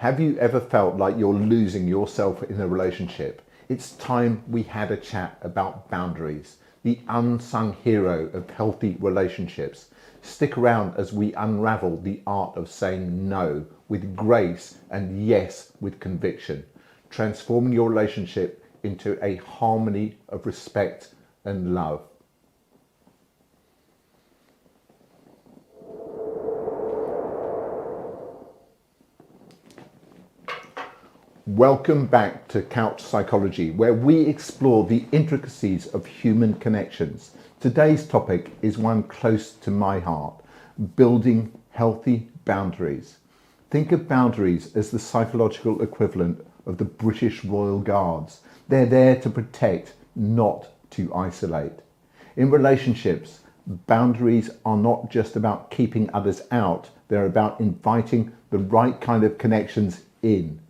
Have you ever felt like you're losing yourself in a relationship? It's time we had a chat about boundaries, the unsung hero of healthy relationships. Stick around as we unravel the art of saying no with grace and yes with conviction, transforming your relationship into a harmony of respect and love. Welcome back to Couch Psychology, where we explore the intricacies of human connections. Today's topic is one close to my heart: building healthy boundaries. Think of boundaries as the psychological equivalent of the British Royal Guards. They're there to protect, not to isolate. In relationships, boundaries are not just about keeping others out, they're about inviting the right kind of connections in.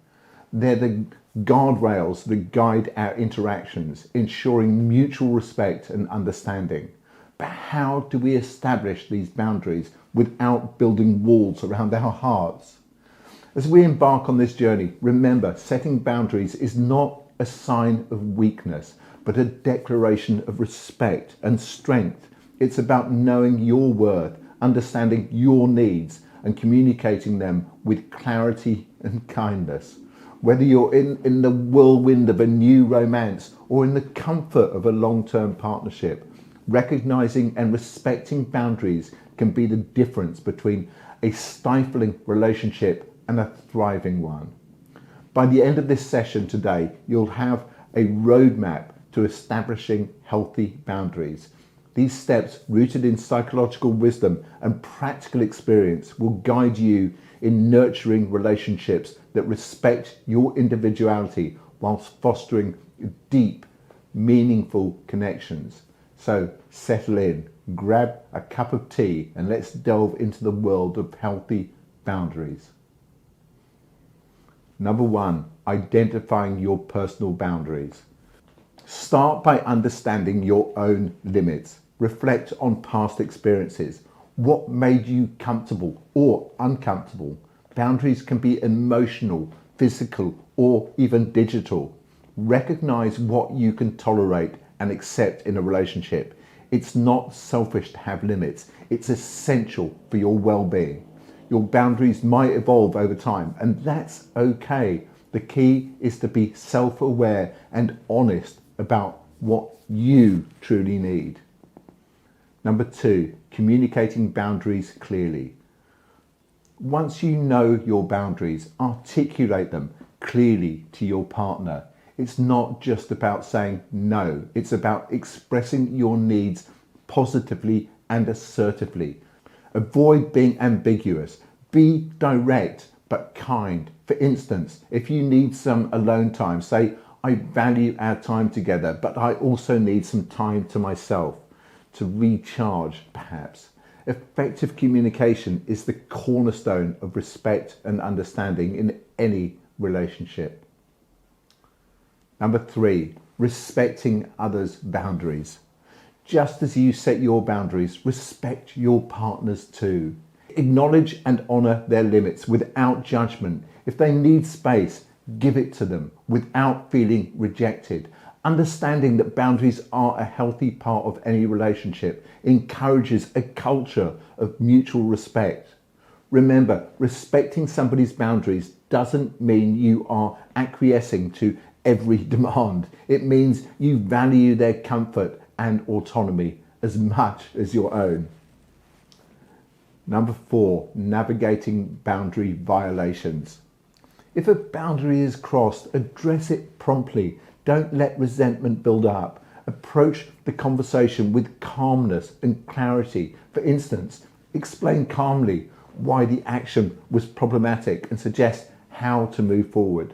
They're the guardrails that guide our interactions, ensuring mutual respect and understanding. But how do we establish these boundaries without building walls around our hearts? As we embark on this journey, remember, setting boundaries is not a sign of weakness, but a declaration of respect and strength. It's about knowing your worth, understanding your needs, and communicating them with clarity and kindness. Whether you're in the whirlwind of a new romance or in the comfort of a long-term partnership, recognizing and respecting boundaries can be the difference between a stifling relationship and a thriving one. By the end of this session today, you'll have a roadmap to establishing healthy boundaries. These steps, rooted in psychological wisdom and practical experience, will guide you in nurturing relationships that respect your individuality whilst fostering deep, meaningful connections. So settle in, grab a cup of tea, and let's delve into the world of healthy boundaries. Number one, identifying your personal boundaries. Start by understanding your own limits. Reflect on past experiences. What made you comfortable or uncomfortable? Boundaries can be emotional, physical, or even digital. Recognize what you can tolerate and accept in a relationship. It's not selfish to have limits. It's essential for your well-being. Your boundaries might evolve over time, and that's okay. The key is to be self-aware and honest about what you truly need. Number two, communicating boundaries clearly. Once you know your boundaries, articulate them clearly to your partner. It's not just about saying no, it's about expressing your needs positively and assertively. Avoid being ambiguous. Be direct but kind. For instance, if you need some alone time, say, I value our time together, but I also need some time to myself, to recharge perhaps. Effective communication is the cornerstone of respect and understanding in any relationship. Number three, respecting others' boundaries. Just as you set your boundaries, respect your partner's too. Acknowledge and honour their limits without judgment. If they need space, give it to them without feeling rejected. Understanding that boundaries are a healthy part of any relationship encourages a culture of mutual respect. Remember, respecting somebody's boundaries doesn't mean you are acquiescing to every demand. It means you value their comfort and autonomy as much as your own. Number four, navigating boundary violations. If a boundary is crossed, address it promptly. Don't let resentment build up. Approach the conversation with calmness and clarity. For instance, explain calmly why the action was problematic and suggest how to move forward.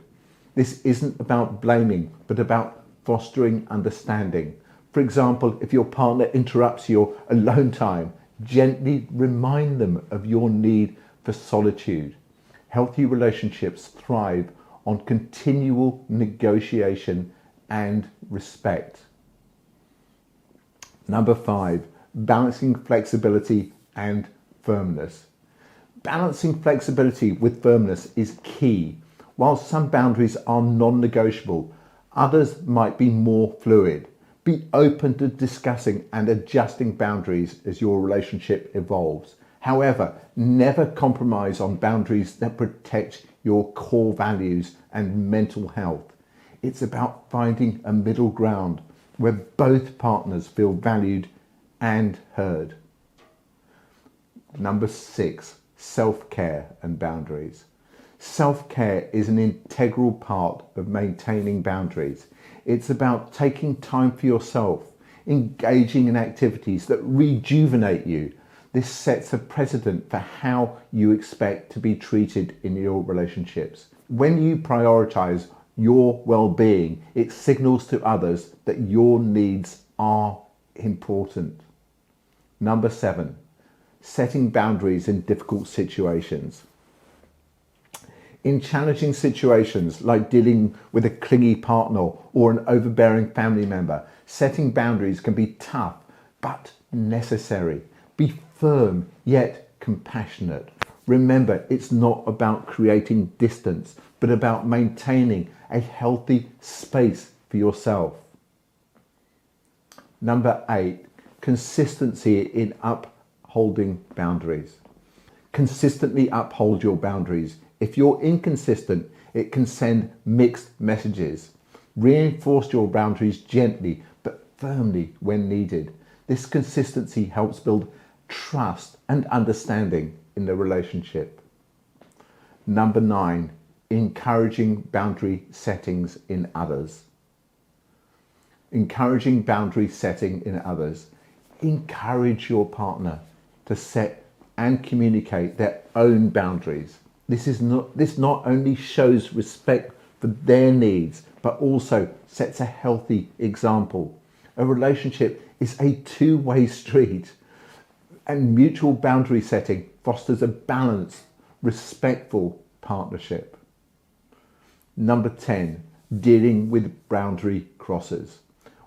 This isn't about blaming, but about fostering understanding. For example, if your partner interrupts your alone time, gently remind them of your need for solitude. Healthy relationships thrive on continual negotiation and respect. Number five, balancing flexibility and firmness. Balancing flexibility with firmness is key. While some boundaries are non-negotiable, others might be more fluid. Be open to discussing and adjusting boundaries as your relationship evolves. However, never compromise on boundaries that protect your core values and mental health. It's about finding a middle ground where both partners feel valued and heard. Number 6, self-care and boundaries. Self-care is an integral part of maintaining boundaries. It's about taking time for yourself, engaging in activities that rejuvenate you. This sets a precedent for how you expect to be treated in your relationships. When you prioritize your well-being, it signals to others that your needs are important. Number 7, setting boundaries in difficult situations. In challenging situations like dealing with a clingy partner or an overbearing family member, setting boundaries can be tough but necessary. Be firm yet compassionate. Remember, it's not about creating distance, but about maintaining a healthy space for yourself. Number 8, consistency in upholding boundaries. Consistently uphold your boundaries. If you're inconsistent, it can send mixed messages. Reinforce your boundaries gently but firmly when needed. This consistency helps build trust and understanding in the relationship. Number 9, encouraging boundary settings in others. Encouraging boundary setting in others. Encourage your partner to set and communicate their own boundaries. This not only shows respect for their needs, but also sets a healthy example. A relationship is a two-way street, and mutual boundary setting fosters a balanced, respectful partnership. Number 10, dealing with boundary crosses.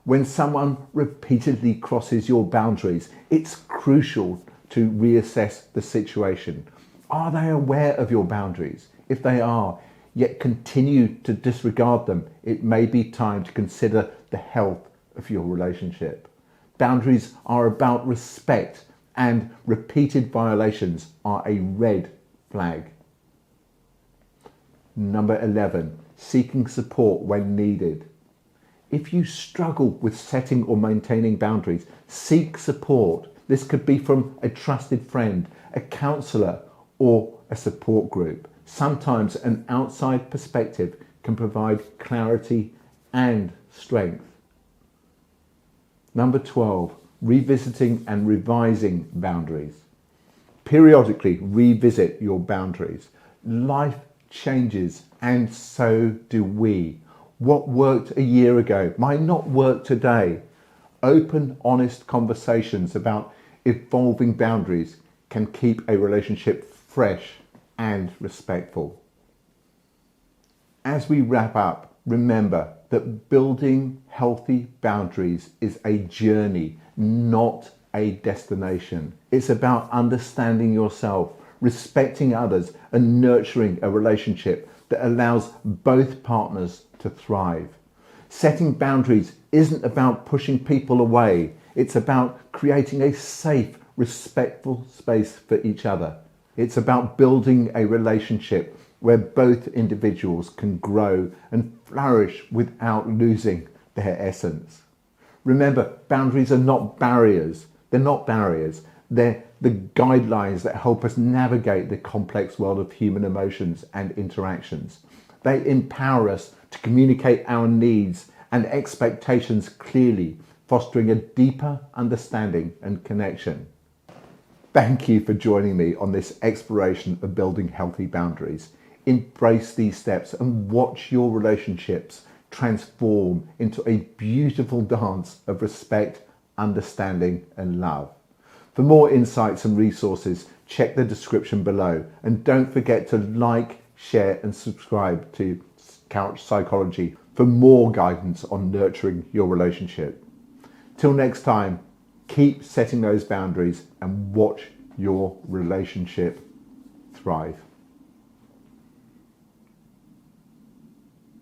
When someone repeatedly crosses your boundaries, it's crucial to reassess the situation. Are they aware of your boundaries? If they are, yet continue to disregard them, it may be time to consider the health of your relationship. Boundaries are about respect, and repeated violations are a red flag. Number 11, seeking support when needed. If you struggle with setting or maintaining boundaries, seek support. This could be from a trusted friend, a counsellor, or a support group. Sometimes an outside perspective can provide clarity and strength. Number 12, revisiting and revising boundaries. Periodically revisit your boundaries. Life changes, and so do we. What worked a year ago might not work today. Open, honest conversations about evolving boundaries can keep a relationship fresh and respectful. As we wrap up, remember that building healthy boundaries is a journey, not a destination. It's about understanding yourself, respecting others, and nurturing a relationship that allows both partners to thrive. Setting boundaries isn't about pushing people away. It's about creating a safe, respectful space for each other. It's about building a relationship where both individuals can grow and flourish without losing their essence. Remember, boundaries are not barriers. They're not barriers. They're the guidelines that help us navigate the complex world of human emotions and interactions. They empower us to communicate our needs and expectations clearly, fostering a deeper understanding and connection. Thank you for joining me on this exploration of building healthy boundaries. Embrace these steps and watch your relationships transform into a beautiful dance of respect, understanding, and love. For more insights and resources, check the description below, and don't forget to like, share, and subscribe to Couch Psychology for more guidance on nurturing your relationship. Till next time, keep setting those boundaries and watch your relationship thrive.